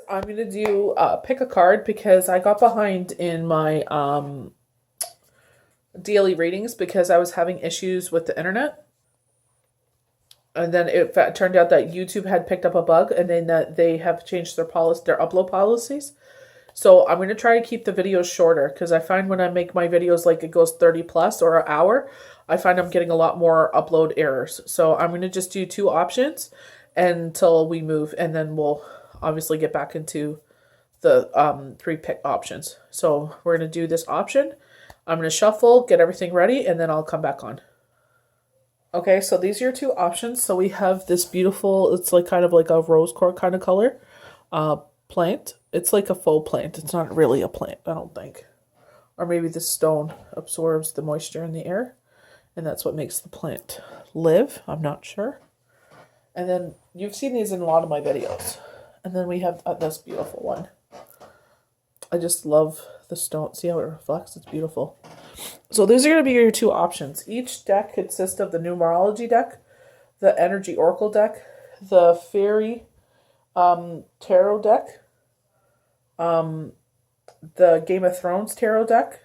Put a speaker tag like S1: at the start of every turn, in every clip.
S1: I'm going to do pick a card because I got behind in my daily readings because I was having issues with the internet. And then it turned out that YouTube had picked up a bug, and then that they have changed their upload policies. So I'm going to try to keep the videos shorter because I find when I make my videos like it goes 30 plus or an hour, I find I'm getting a lot more upload errors. So I'm going to just do 2 options until we move, and then we'll obviously get back into the 3 pick options. So we're going to do this option. I'm going to shuffle, get everything ready, and then I'll come back on. Okay, so these are your 2 options. So we have this beautiful, it's like kind of like a rose quartz kind of color plant. It's like a faux plant. It's not really a plant, I don't think. Or maybe the stone absorbs the moisture in the air, and that's what makes the plant live. I'm not sure. And then you've seen these in a lot of my videos. And then we have this beautiful one. I just love the stone. See how it reflects? It's beautiful. So these are going to be your 2 options. Each deck consists of the numerology deck, the energy oracle deck, the fairy tarot deck, the Game of Thrones tarot deck,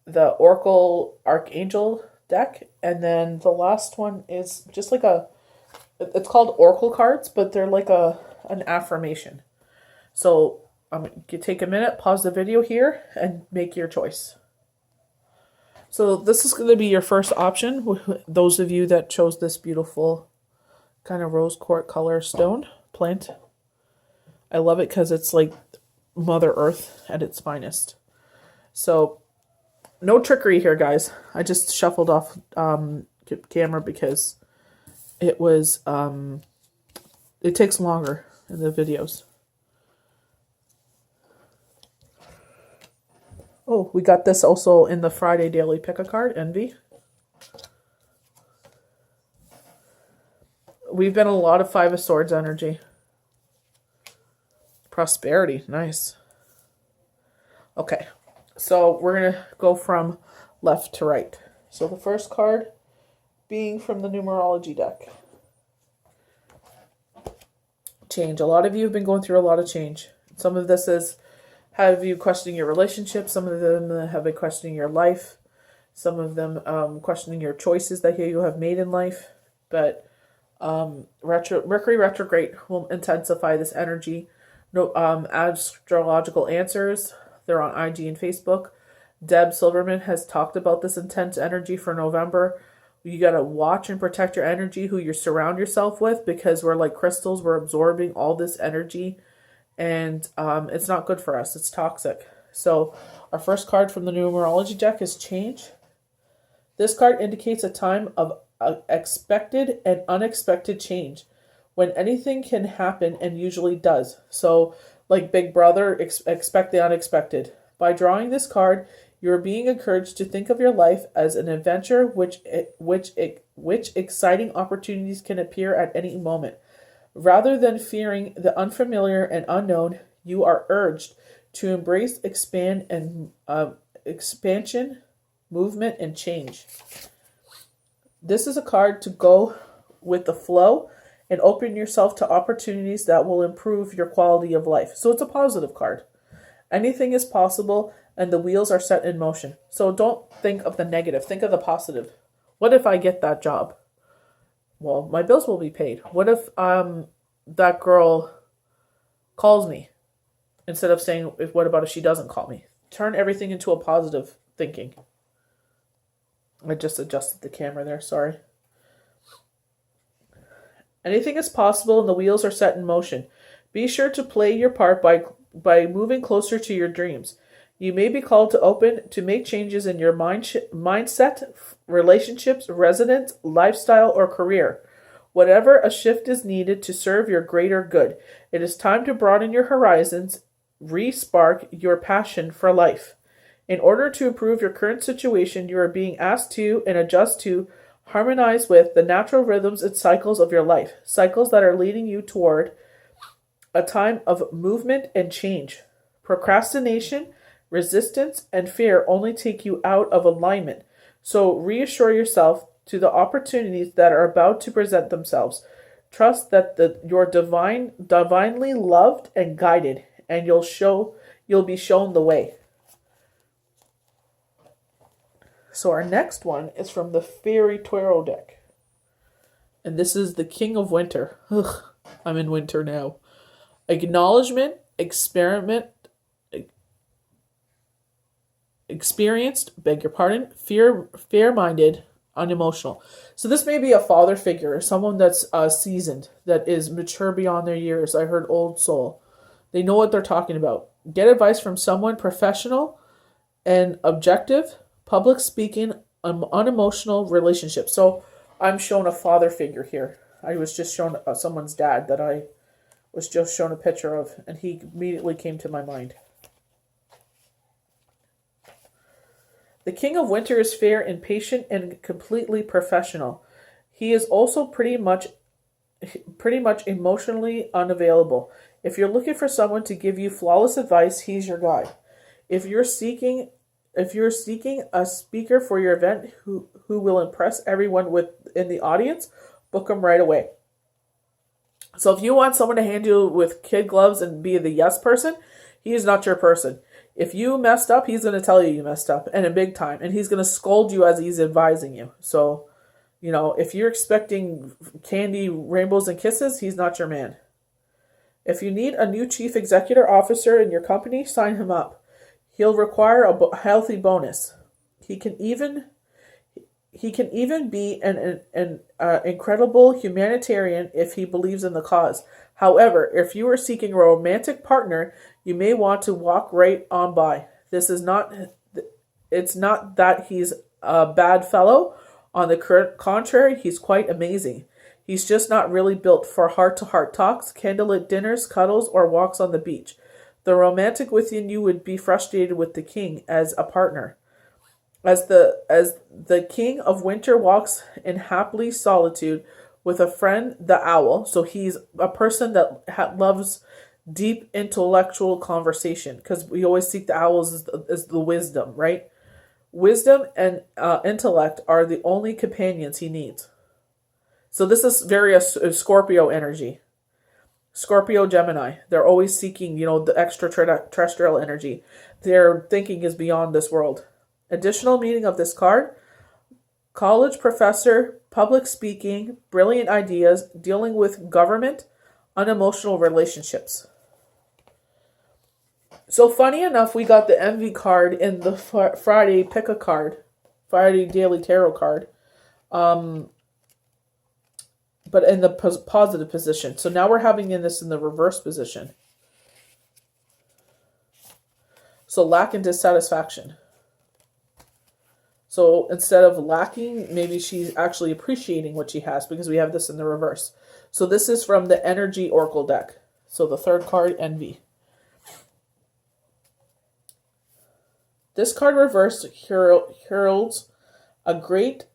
S1: the oracle archangel deck, and then the last one is just like it's called oracle cards, but they're like an affirmation. So you take a minute, pause the video here, and make your choice. So this is going to be your first option. Those of you that chose this beautiful kind of rose quartz color stone plant. I love it because it's like Mother Earth at its finest. So no trickery here, guys. I just shuffled off camera because it was it takes longer in the videos. Oh, we got this also in the Friday Daily Pick a Card, Envy. We've been a lot of 5 of Swords energy. Prosperity, nice. Okay, so we're going to go from left to right. So the first card being from the numerology deck. Change. A lot of you have been going through a lot of change. Some of this is have you questioning your relationship. Some of them have been questioning your life. Some of them questioning your choices that you have made in life. But Mercury retrograde will intensify this energy. No astrological answers. They're on IG and Facebook. Deb Silverman has talked about this intense energy for November. You got to watch and protect your energy, who you surround yourself with, because we're like crystals. We're absorbing all this energy. And it's not good for us. It's toxic. So our first card from the numerology deck is change. This card indicates a time of expected and unexpected change, when anything can happen and usually does. So like Big Brother, expect the unexpected. By drawing this card, you are being encouraged to think of your life as an adventure which exciting opportunities can appear at any moment. Rather than fearing the unfamiliar and unknown, you are urged to embrace expansion, movement, and change. This is a card to go with the flow and open yourself to opportunities that will improve your quality of life. So it's a positive card. Anything is possible, and the wheels are set in motion. So don't think of the negative. Think of the positive. What if I get that job? Well, my bills will be paid. What if that girl calls me instead of saying, what about if she doesn't call me? Turn everything into a positive thinking. I just adjusted the camera there, sorry. Anything is possible and the wheels are set in motion. Be sure to play your part by moving closer to your dreams. You may be called to make changes in your mindset, relationships, residence, lifestyle, or career. Whatever a shift is needed to serve your greater good, it is time to broaden your horizons, re-spark your passion for life. In order to improve your current situation, you are being asked to and adjust to harmonize with the natural rhythms and cycles of your life, cycles that are leading you toward a time of movement and change. Procrastination, resistance, and fear only take you out of alignment. So reassure yourself to the opportunities that are about to present themselves. Trust that you're divinely loved and guided, and you'll be shown the way. So our next one is from the Fairy Tarot deck. And this is the King of Winter. Ugh, I'm in winter now. Acknowledgement, experienced, beg your pardon, fair-minded, unemotional. So this may be a father figure or someone that's seasoned, that is mature beyond their years. I heard old soul. They know what they're talking about. Get advice from someone professional and objective, public speaking, unemotional relationship. So I'm shown a father figure here. I was just shown someone's dad that I was just shown a picture of, and he immediately came to my mind. The King of Winter is fair and patient and completely professional. He is also pretty much emotionally unavailable. If you're looking for someone to give you flawless advice, he's your guy. If you're seeking a speaker for your event who will impress everyone in the audience, book him right away. So if you want someone to hand you with kid gloves and be the yes person, he is not your person. If you messed up, he's going to tell you messed up, and in big time, and he's going to scold you as he's advising you. So, if you're expecting candy, rainbows, and kisses, he's not your man. If you need a new chief executive officer in your company, sign him up. He'll require a healthy bonus. He can even be an incredible humanitarian if he believes in the cause. However, if you are seeking a romantic partner, you may want to walk right on by. It's not that he's a bad fellow. On the contrary, he's quite amazing. He's just not really built for heart-to-heart talks, candlelit dinners, cuddles, or walks on the beach. The romantic within you would be frustrated with the king as a partner. As the King of Winter walks in happy solitude with a friend, the owl. So he's a person that loves deep intellectual conversation, because we always seek the owls as the wisdom, right? Wisdom and intellect are the only companions he needs. So this is very a Scorpio energy. Scorpio, Gemini. They're always seeking, the extraterrestrial energy. Their thinking is beyond this world. Additional meaning of this card: college professor, public speaking, brilliant ideas, dealing with government, unemotional relationships. So funny enough, we got the envy card in the Friday pick a card, Friday daily tarot card, but in the positive position. So now we're having this in the reverse position. So lack and dissatisfaction. So instead of lacking, maybe she's actually appreciating what she has, because we have this in the reverse. So this is from the Energy Oracle deck. So the third card, Envy. This card reversed heralds a great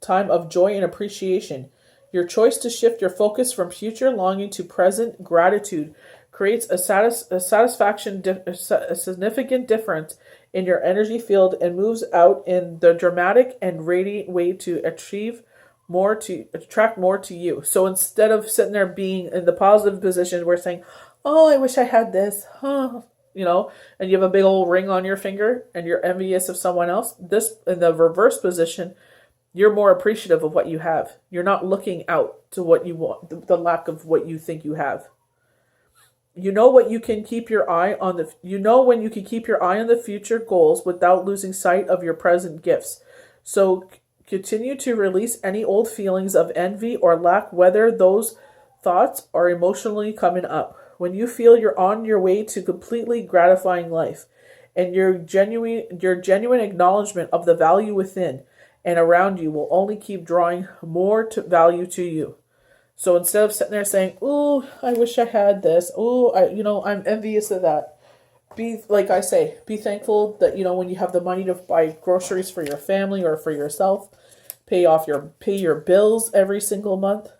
S1: time of joy and appreciation. Your choice to shift your focus from future longing to present gratitude creates a significant difference in your energy field and moves out in the dramatic and radiant way to attract more to you. So instead of sitting there being in the positive position, we're saying, oh, I wish I had this, and you have a big old ring on your finger and you're envious of someone else. This, in the reverse position, you're more appreciative of what you have. You're not looking out to what you want, the lack of what you think you have. You know when you can keep your eye on the future goals without losing sight of your present gifts. So continue to release any old feelings of envy or lack, whether those thoughts are emotionally coming up. When you feel you're on your way to completely gratifying life, and your genuine acknowledgement of the value within and around you will only keep drawing more value to you. So instead of sitting there saying, "Oh, I wish I had this. Oh, I'm envious of that." Be thankful that when you have the money to buy groceries for your family or for yourself, pay your bills every single month.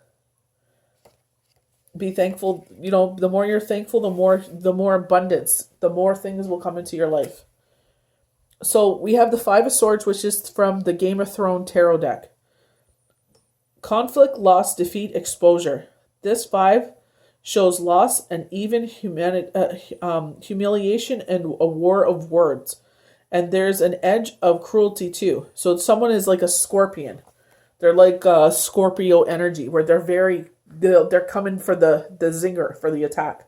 S1: Be thankful. The more you're thankful, the more abundance, the more things will come into your life. So we have the Five of Swords, which is from the Game of Thrones tarot deck. Conflict, loss, defeat, exposure. This 5 shows loss and even humiliation and a war of words. And there's an edge of cruelty too. So someone is like a scorpion. They're like Scorpio energy, where they're coming for the zinger, for the attack.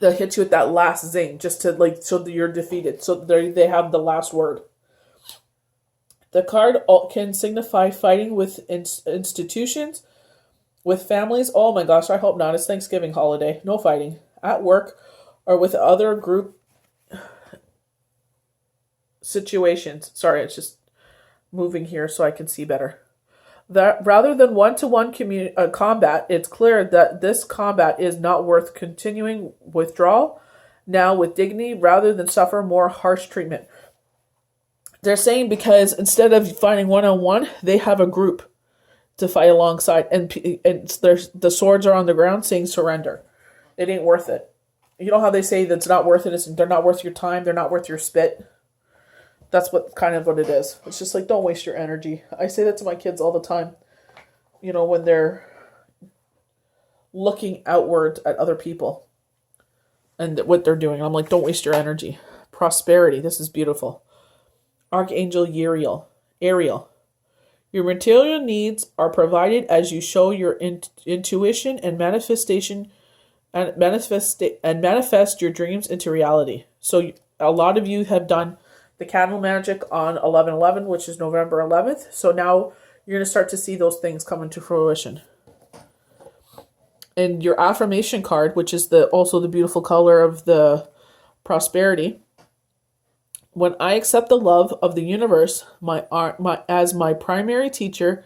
S1: They'll hit you with that last zing, just to like so that you're defeated. So they have the last word. The card can signify fighting with institutions, with families. Oh my gosh, I hope not. It's Thanksgiving holiday. No fighting. At work or with other group situations. Sorry, it's just moving here so I can see better. That rather than one-to-one combat, it's clear that this combat is not worth continuing. Withdrawal now with dignity rather than suffer more harsh treatment. They're saying because instead of fighting one-on-one, they have a group to fight alongside, and the swords are on the ground saying surrender. It ain't worth it. You know how they say that's not worth it? They're not worth your time. They're not worth your spit. That's what it is. It's just like, don't waste your energy. I say that to my kids all the time. You know, when they're looking outward at other people and what they're doing. I'm like, don't waste your energy. Prosperity. This is beautiful. Archangel Ariel. Your material needs are provided as you show your intuition and manifestation and manifest your dreams into reality. So a lot of you have done the candle magic on 11/11, which is November 11th. So now you're going to start to see those things come into fruition. And your affirmation card, which is also the beautiful color of the prosperity. When I accept the love of the universe as my primary teacher,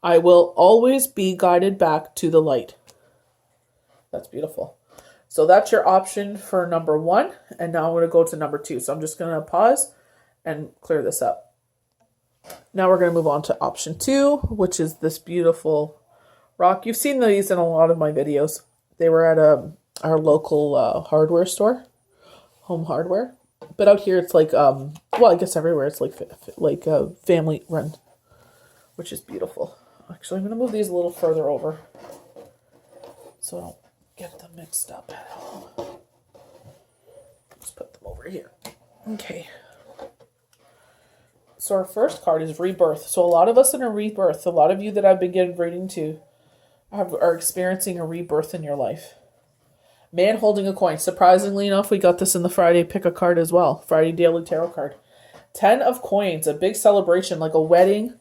S1: I will always be guided back to the light. That's beautiful. So that's your option for number 1. And now I'm going to go to number 2. So I'm just going to pause and clear this up. Now we're going to move on to option 2, which is this beautiful rock. You've seen these in a lot of my videos. They were at our local hardware store, Home Hardware. But out here, it's like, I guess everywhere it's like family run, which is beautiful. Actually, I'm going to move these a little further over so I don't get them mixed up. Let's put them over here. Okay. So our first card is rebirth. So a lot of us in a rebirth, a lot of you that I've been getting reading to are experiencing a rebirth in your life. Man holding a coin. Surprisingly enough, we got this in the Friday pick a card as well. Friday Daily Tarot card. 10 of coins, a big celebration, like a wedding,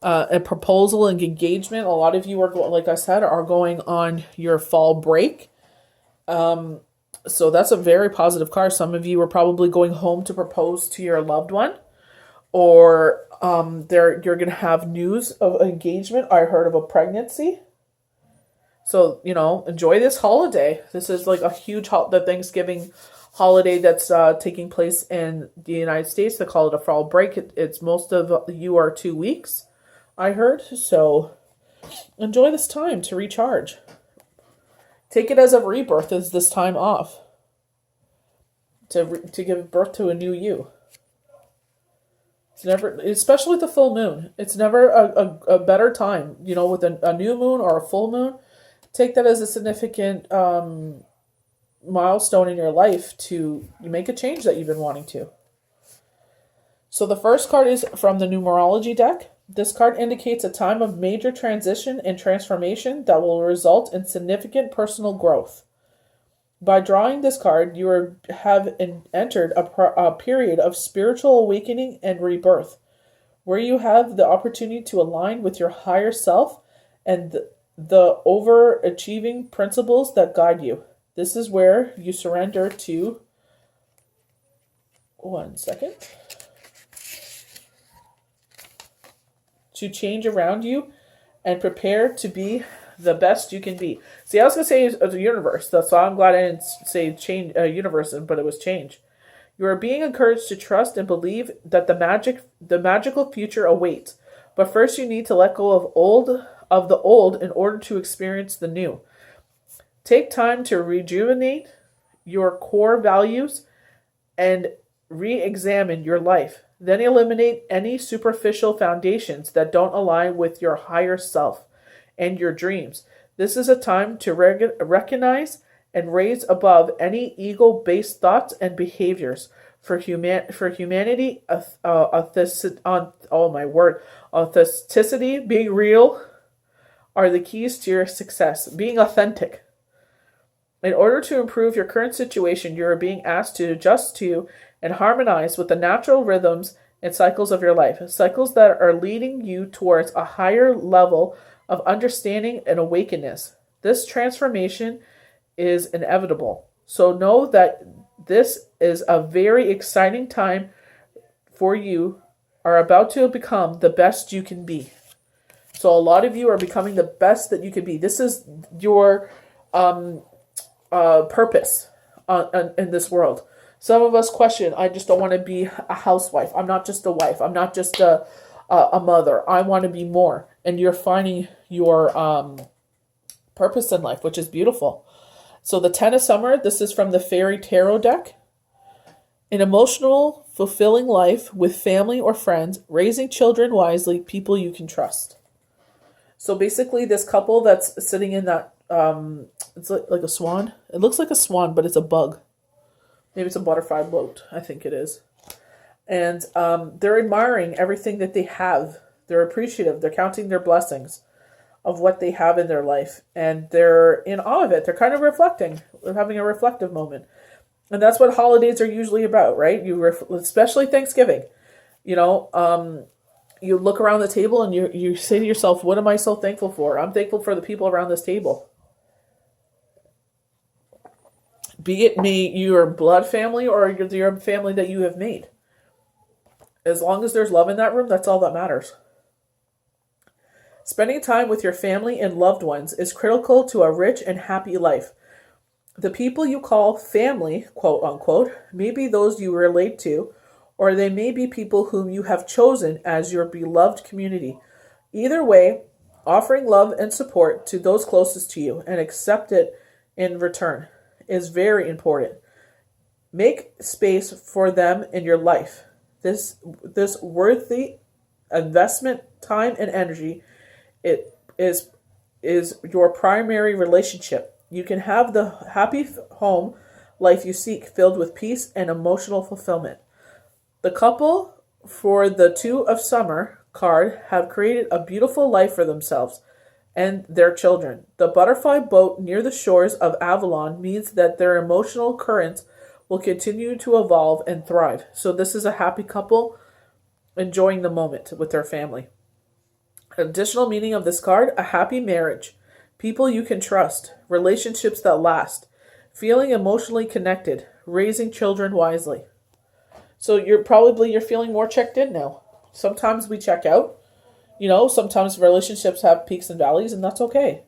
S1: a proposal, and engagement. A lot of you are, like I said, are going on your fall break. So that's a very positive card. Some of you are probably going home to propose to your loved one. Or you're going to have news of engagement. I heard of a pregnancy. So, enjoy this holiday. This is like a huge the Thanksgiving holiday that's taking place in the United States. They call it a fall break. It's most of you are 2 weeks, I heard. So enjoy this time to recharge. Take it as a rebirth, as this time off. To give birth to a new you. It's never, especially the full moon. It's never a better time, with a new moon or a full moon. Take that as a significant milestone in your life to make a change that you've been wanting to. So the first card is from the numerology deck. This card indicates a time of major transition and transformation that will result in significant personal growth. By drawing this card, you have entered a period of spiritual awakening and rebirth, where you have the opportunity to align with your higher self and the overachieving principles that guide you. This is where you surrender to... One second. To change around you and prepare to be the best you can be. See, I was going to say the universe. That's why I'm glad I didn't say change universe, but it was change. You are being encouraged to trust and believe that the magical future awaits. But first you need to let go of the old in order to experience the new. Take time to rejuvenate your core values and re-examine your life. Then eliminate any superficial foundations that don't align with your higher self and your dreams. This is a time to recognize and raise above any ego-based thoughts and behaviors. For humanity, authenticity, being real, are the keys to your success. Being authentic. In order to improve your current situation, you are being asked to adjust to and harmonize with the natural rhythms and cycles of your life, cycles that are leading you towards a higher level of understanding and awakeness. This transformation is inevitable. So know that this is a very exciting time for you, are about to become the best you can be. So a lot of you are becoming the best that you can be. This is your purpose in this world. Some of us question, I just don't want to be a housewife. I'm not just a wife. I'm not just a mother. I want to be more. And you're finding your purpose in life, which is beautiful. So the 10 of Summer, this is from the Fairy Tarot deck. An emotional, fulfilling life with family or friends, raising children wisely, people you can trust. So basically this couple that's sitting in that, it's like a swan. It looks like a swan, but it's a bug. Maybe it's a butterfly boat, I think it is. And they're admiring everything that they have. They're appreciative. They're counting their blessings of what they have in their life. And they're in awe of it. They're kind of reflecting. They're having a reflective moment. And that's what holidays are usually about, right? Especially Thanksgiving. You know, you look around the table and you say to yourself, what am I so thankful for? I'm thankful for the people around this table. Be it your blood family or your family that you have made. As long as there's love in that room, that's all that matters. Spending time with your family and loved ones is critical to a rich and happy life. The people you call family, quote unquote, may be those you relate to, or they may be people whom you have chosen as your beloved community. Either way, offering love and support to those closest to you and accept it in return is very important. Make space for them in your life. This worthy investment, time and energy, it is your primary relationship. You can have the happy home life you seek, filled with peace and emotional fulfillment. The couple for the 2 of Summer card have created a beautiful life for themselves and their children. The butterfly boat near the shores of Avalon means that their emotional currents will continue to evolve and thrive. So this is a happy couple enjoying the moment with their family. Additional meaning of this card, a happy marriage, people you can trust, relationships that last, feeling emotionally connected, raising children wisely. So you're feeling more checked in now. Sometimes we check out. You know, sometimes relationships have peaks and valleys, and that's okay.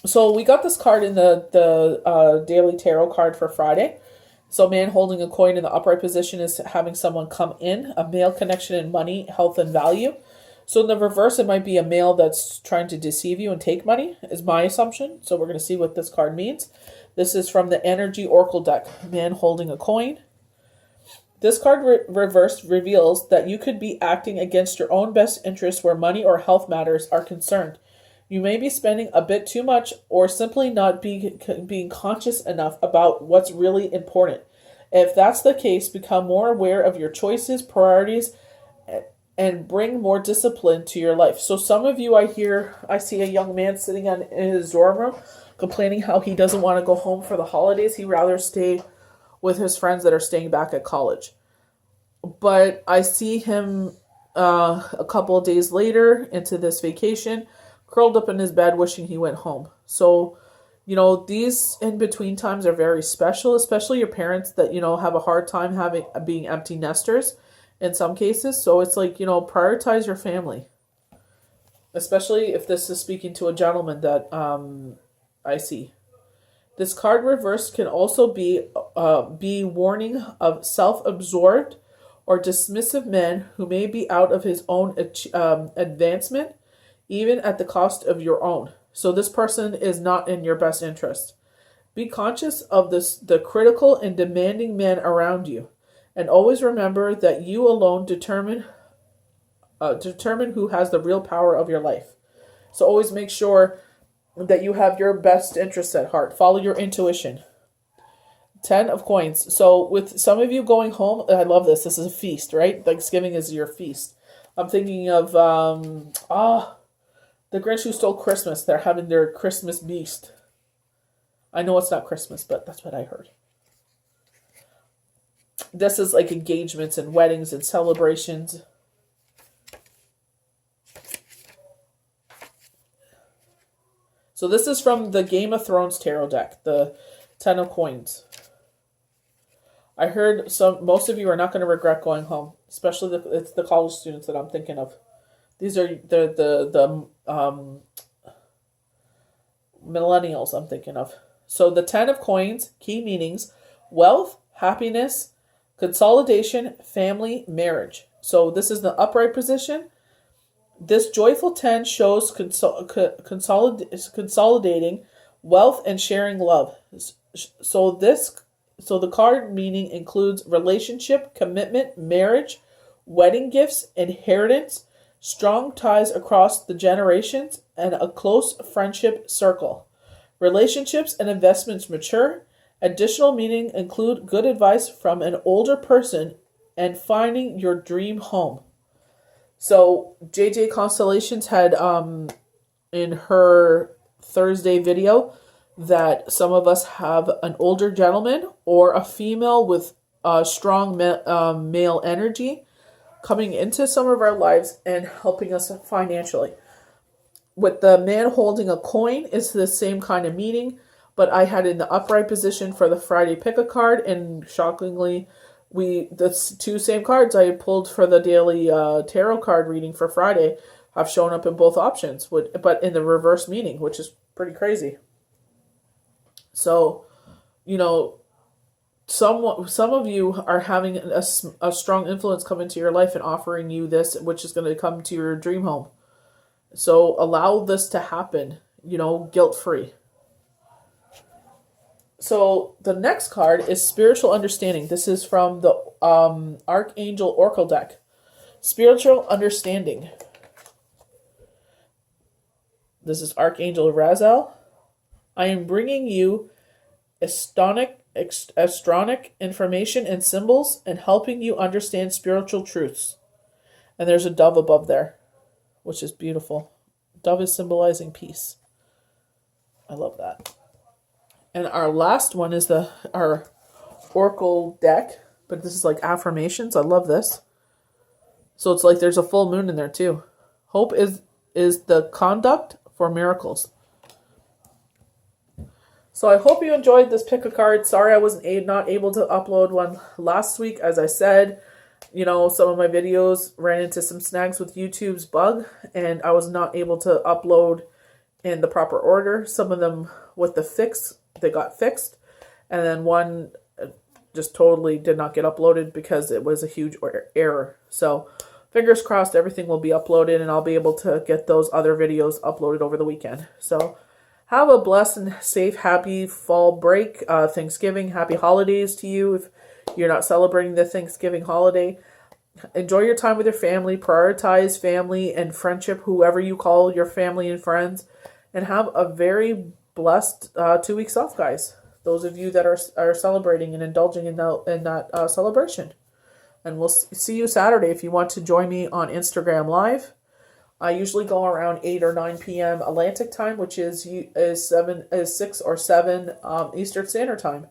S1: So we got this card in the daily tarot card for Friday. So man holding a coin in the upright position is having someone come in, a male connection in money, health, and value. So in the reverse, it might be a male that's trying to deceive you and take money, is my assumption. So we're going to see what this card means. This is from the Energy Oracle deck, man holding a coin. This card reversed reveals that you could be acting against your own best interests where money or health matters are concerned. You may be spending a bit too much or simply not being conscious enough about what's really important. If that's the case, become more aware of your choices, priorities, and bring more discipline to your life. So some of you, I see a young man sitting in his dorm room complaining how he doesn't want to go home for the holidays. He'd rather stay with his friends that are staying back at college. But I see him a couple of days later into this vacation, curled up in his bed wishing he went home. So, you know, these in-between times are very special, especially your parents that, you know, have a hard time being empty nesters in some cases. So it's like, you know, prioritize your family. Especially if this is speaking to a gentleman that I see. This card reverse can also be warning of self-absorbed or dismissive men who may be out of his own advancement, even at the cost of your own. So this person is not in your best interest. Be conscious of the critical and demanding men around you. And always remember that you alone determine who has the real power of your life. So always make sure that you have your best interests at heart. Follow your intuition. 10 of coins. So with some of you going home, I love this. This is a feast, right? Thanksgiving is your feast. I'm thinking of the Grinch Who Stole Christmas. They're having their Christmas beast. I know it's not Christmas, but that's what I heard. This is like engagements and weddings and celebrations. So this is from the Game of Thrones tarot deck, the 10 of coins. I heard most of you are not going to regret going home, especially it's the college students that I'm thinking of. These are the millennials I'm thinking of. So the 10 of coins, key meanings: wealth, happiness, consolidation, family, marriage. So this is the upright position. This joyful 10 shows consolidating wealth and sharing love. So the card meaning includes relationship, commitment, marriage, wedding gifts, inheritance, strong ties across the generations, and a close friendship circle. Relationships and investments mature. Additional meaning include good advice from an older person and finding your dream home. So JJ Constellations had in her Thursday video that some of us have an older gentleman or a female with strong male energy coming into some of our lives and helping us financially. With the man holding a coin, it's the same kind of meaning, but I had in the upright position for the Friday pick a card, and shockingly, the two same cards I pulled for the daily tarot card reading for Friday have shown up in both options, but in the reverse meaning, which is pretty crazy. So, some of you are having a strong influence come into your life and offering you this, which is going to come to your dream home. So allow this to happen, guilt-free. So the next card is Spiritual Understanding. This is from the Archangel Oracle deck. Spiritual Understanding. This is Archangel Raziel. I am bringing you astronomic information and symbols and helping you understand spiritual truths. And there's a dove above there, which is beautiful. Dove is symbolizing peace. I love that. And our last one is our Oracle deck, but this is like affirmations. I love this. So it's like there's a full moon in there too. Hope is the conduct for miracles. So I hope you enjoyed this pick a card. Sorry I wasn't not able to upload one last week. As I said, some of my videos ran into some snags with YouTube's bug, and I was not able to upload in the proper order. Some of them with the fix, they got fixed, and then one just totally did not get uploaded because it was a huge error. So fingers crossed everything will be uploaded, and I'll be able to get those other videos uploaded over the weekend. So have a blessed and safe, happy fall break, Thanksgiving, happy holidays to you if you're not celebrating the Thanksgiving holiday. Enjoy your time with your family. Prioritize family and friendship, whoever you call your family and friends. And have a very blessed 2 weeks off, guys. Those of you that are celebrating and indulging in that celebration. And we'll see you Saturday if you want to join me on Instagram Live. I usually go around 8 or 9 p.m. Atlantic time, which is 6 or 7 Eastern Standard Time.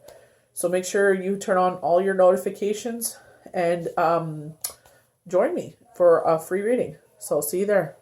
S1: So make sure you turn on all your notifications and join me for a free reading. So see you there.